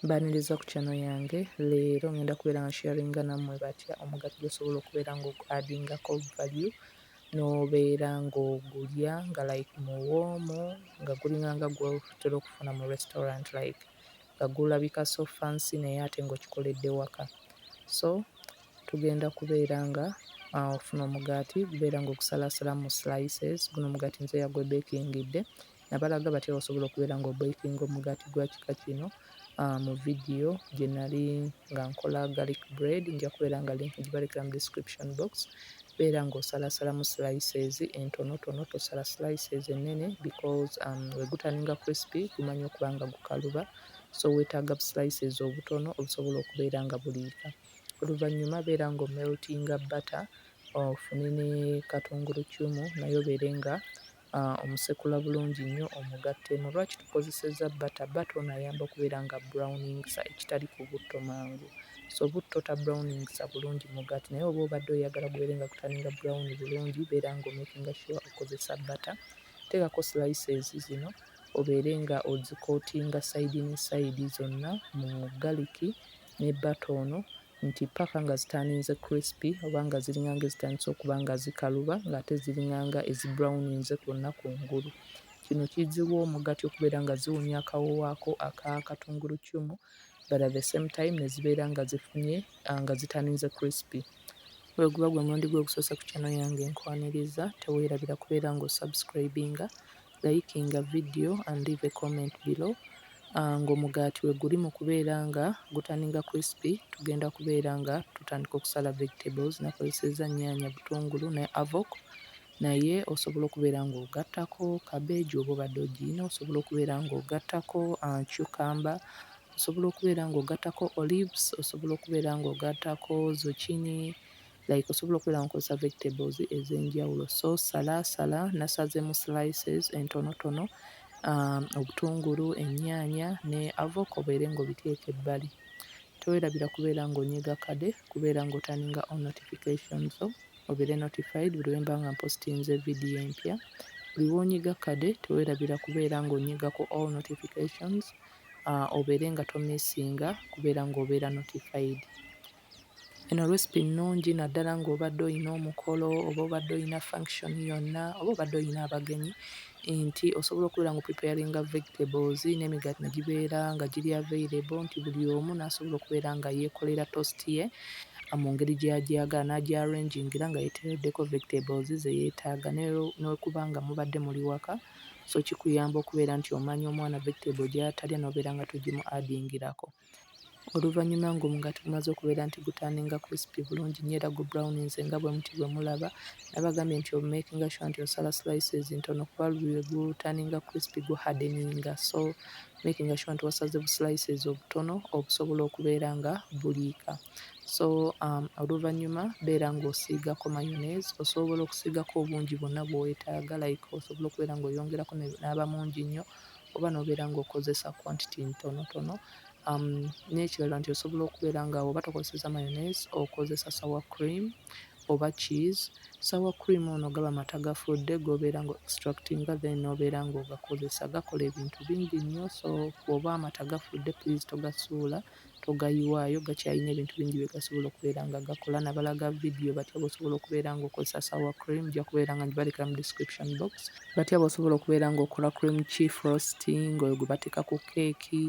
Mbaniriza ku channel yange. Leero ngenda kubeera nga sharinga nammwe batya omugaati gwosobola okubeera ng'okuadingako value n'obeera ng'ogulya nga like muwoomu nga gulinga nga gwotera okufuna mu restaurant like nga gulabika so fancy naye ate ng'okikoledde waka. So tugenda kubeera nga ofuna omugaati gubeera ng'ogusalaasala mu slices. Guno omugaati nze yagwebekingidde, nabalaga batya osobola okubeera ng'obekinga omugaati gwa kika kino mu vidiyo gye nali nga nkola garlic bread. Nja kubeera nga link gibalekera mu description box. Beera ng'osalaasala mu slices entonotono, tosala slices ennene because wegutaninga crispy gumanyi okuba nga gukaluba, so weetaaga bu slices obutono obusobola okubeera nga buliika. Oluvannyuma beera ng'omeltinga butter, ofune ne katungulucumu naye obeere nga omusekula bulungi nnyo omugattemu. Lwaki tukozesezza butter? Butter ono ayamba okubeera nga browningisa ekitali ku butto mangu. So butto ta browningisa bulungi mugaati, naye oba obadde oyagala gubeere nga gutaninga brown bulungi, beera ng'omakinga sure okozesa butter. Teekako slices zino obeere nga ozikootinga sayidi ne sayidi zonna mu galiki ne butter ono nti paka nga zitandinze crispy oba nga ziringa nga ezitandise okuba nga zikaluba ng'ate ziringa nga ezibrawninze kwonna kungulu. Kino kiziwa omugaati okubeera nga ziwunya akawoowo ako aka katungulucumu but at the same time ne zibeera nga zifunye nga zitandinze crispy. Bwe guba gwe mulundi gwe ogusoose ku channel yange nkwaniriza, teweerabira kubeera ng'osubscribinga, likinga video and leave a comment below. Ng'omugaati we guli mu kubeera nga gutandinga crispy, tugenda kubeera nga tutandika okusala vegetables. Nakozesezza nnyaanya, butungulu ne avocado, naye osobola okubeera ng'ogattako cabbage oba obadde ogiyina, osobola okubeera ng'ogattako cucumber, osobola okubeera ng'ogattako olives, osobola okubeera ng'ogattako zucchini, like osobola okubeera ng'okozesa vegetables ez'enjawulo. So salaasala, nasazeemu slices entonotono, obutungulu, ennyaanya ne avocado obeere ng'obiteeka ebbali. Teweerabira kubeera ng'onyiga kade, kubeera ng'otaninga on notifications zo, obeere notified buli lwe mba nga mpositinze vidiyo empya. Buli lw'onyiga kade teweerabira kubeera ng'onyigako all notifications, obeere nga tomissinga kubeera ng'obeera notified. Eno recipe nnungi naddala ng'obadde oyina omukolo oba obadde oyina function yonna oba obadde oyina abagenyi, nti osobola okubeera ng'opreparinga vegetables n'emigaati ne gibeera nga giri available, nti buli omu n'asobola okubeera nga yeekolera toast ye mu ngeri gy'agyagala, n'agyarrangingira nga yeeteereddeko vegetables ze yeetaaga. N'okuba nga mubadde muli waka, so kikuyamba okubeera nti omanyi omwana vegetable gy'atalya n'obeera nga togimu-adingirako. Oluvannyuma ng'omugaati gumaze okubeera nti gutandinga crispy bulungi nnyo era gu browninze nga bwe muti bwe mulaba, nabagambye nti omakinga sure nti osala slices ntono kuba lwe gutandinga crispy guhardeninga. So makinga sure nti wasaze bu slices obutono obusobola okubeera nga buliika. So oluvannyuma beera ng'osiigako mayonnaise, osobola okusiigako obungi bwonna bw'oyetaaga, like osobola okubeera ng'oyongerako n'aba mungi nnyo oba n'obeera ng'okozesa quantity ntonotono. N'ekirala nti osobola okubeera nga oba tokozesezza mayonnaise, okozesa sour cream oba cheese. Sour cream ono gaba mata gafudde g'obeera ng'o-extractinga then n'obeera ng'ogakozesa. Gakola ebintu bingi nnyo, so bw'oba amata gafudde please togasuula, togayiwaayo, gakyayina ebintu bingi bye gasobola okubeera nga gakola. Nabalaga vidiyo batya bw'osobola okubeera ng'okozesa sour cream, nja kubeera nga ngibalekera mu description box. Batya bw'osobola okubeera ng'okola cream cheese frosting, oyo gwe bateeka ku keeki,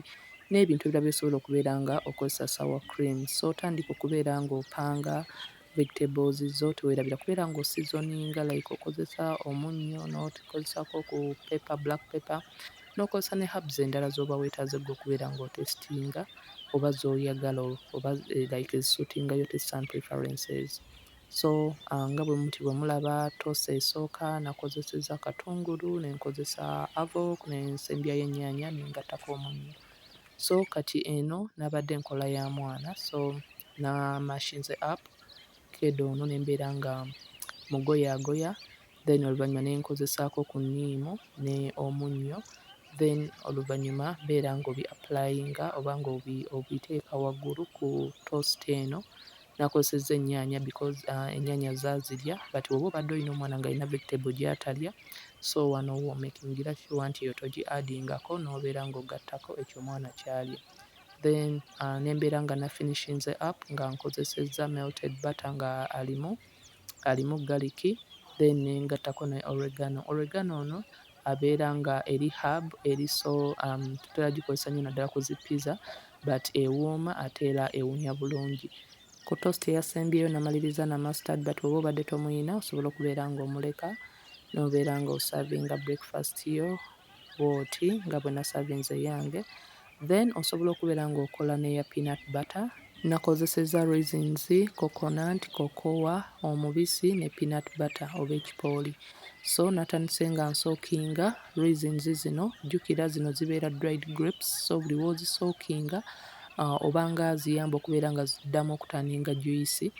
n'ebintu ebirala by'osobola okubeera nga okozesa sour cream. So otandika okubeera ng'opanga vegetables zo, teweerabira kubeera ng'osizoninga, like okozesa omunnyo n'okozesako ku pepper, black pepper, n'okozesa ne herbs endala z'oba weetaaze ggwe okubeera ng'otestinga oba z'oyagala oba like ezisuutingayo taste and preferences. So nga bwe muti bwe mulaba toast esooka nakozesezza katungulu, ne nkozesa avocado, ne nsembyayo ennyaanya ne ngattako omunnyo. So kati eno nabadde nkola ya mwana, so namashinze up kedo ono ne mbeera nga mugoyaagoya, then oluvannyuma ne nkozesaako ku nniimu ne omunnyo, then oluvannyuma beera ng'obi-applyinga oba ng'obiteeka waggulu ku toast eno. Nakozesezza ennyaanya because ennyaanya zaazirya, but bw'oba obadde olina omwana ng'alina vegetable gy'atalya, so wano w'omakingira sure nti yo togi-adingako n'obeera ng'ogattako ekyo omwana ky'alya. then ne mbeera nga nafinishinze up nga nkozesezza melted butter nga alimu garlic, then ne ngattako ne oregano. Oregano ono abeera nga eri herb eri so tutera gikozesa nnyo naddala ku zippiza but ewooma ate era ewunya bulungi. Ku toast eyasembyeyo namaliriza na mustard but bw'oba obadde tomuyina osobola okubeera ng'omuleka n'obeera ng'osaavinga breakfast yo bw'oti nga bwe nasaavinze eyange. Then osobola okubeera ng'okola n'eya peanut butter. Nakozesezza raisins, coconut, cocoa, omubisi ne peanut butter oba ekipooli. So natandise nga nsookinga raisins zino, jjukira zino zibeera dried grapes, so buli w'ozisookinga oba nga ziyamba okubeera nga ziddamu okutandinga juice.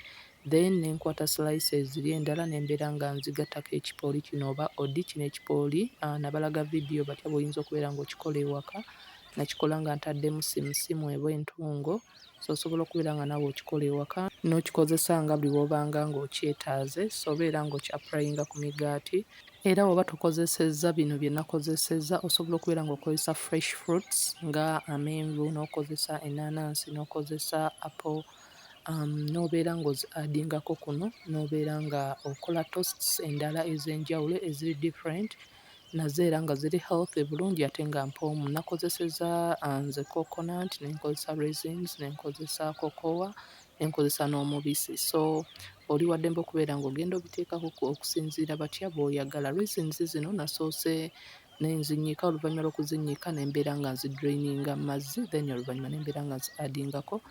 Then ne nkwata slices ziri endala ne mbeera nga nzigattako ekipooli kino oba odi. Kino ekipooli nabalaga vidiyo batya bw'oyinza okubeera ng'okikola ewaka. Nakikola nga ntaddemu simusimu eba entungo, so osobola okubeera nga naawe okikola ewaka n'okikozesa nga buli w'obanga ng'okyetaaze, so obeera ng'okyapulayinga ku migaati. Era bw'oba tokozesezza bino bye nakozesezza osobola okubeera ng'okozesa fresh fruits nga amenvu, n'okozesa ennaanansi, n'okozesa apple, n'obeera ng'ozi-adingako kuno, n'obeera nga okola toasts endala ez'enjawulo eziri different, nazo era nga ziri healthy bulungi ate nga mpoomu. Nakozesezza nze coconut, ne nkozesa raisins, ne nkozesa cocoa, ne nkozesa n'omubisi. So oli wa ddembe okubeera ng'ogenda obiteekako okusinziira batya bw'oyagala. Raisins zino nasoose ne nzinnyika, oluvannyuma lw'okuzinnyika ne mbeera nga nzidraininga mu mazzi, then oluvannyuma ne mbeera nga nzi-adingako.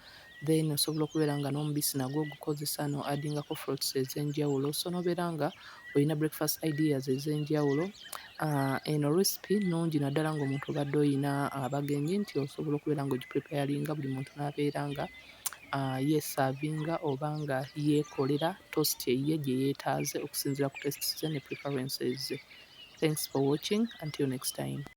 Then osobola okubeera nga n'omubisi nagwo ogukozesa no-adingako fruits ez'enjawulo, so n'obeera nga olina breakfast ideas ez'enjawulo. Eno recipe nnungi naddala ng'omuntu obadde oyina abagenyi nti osobola okubeera ng'ogipreparinga buli muntu n'abeera nga yeesaavinga oba nga yeekolera toast ye gye yeetaaze okusinziira ku tastes ze ne preferences ze. Thanks for watching. Until next time.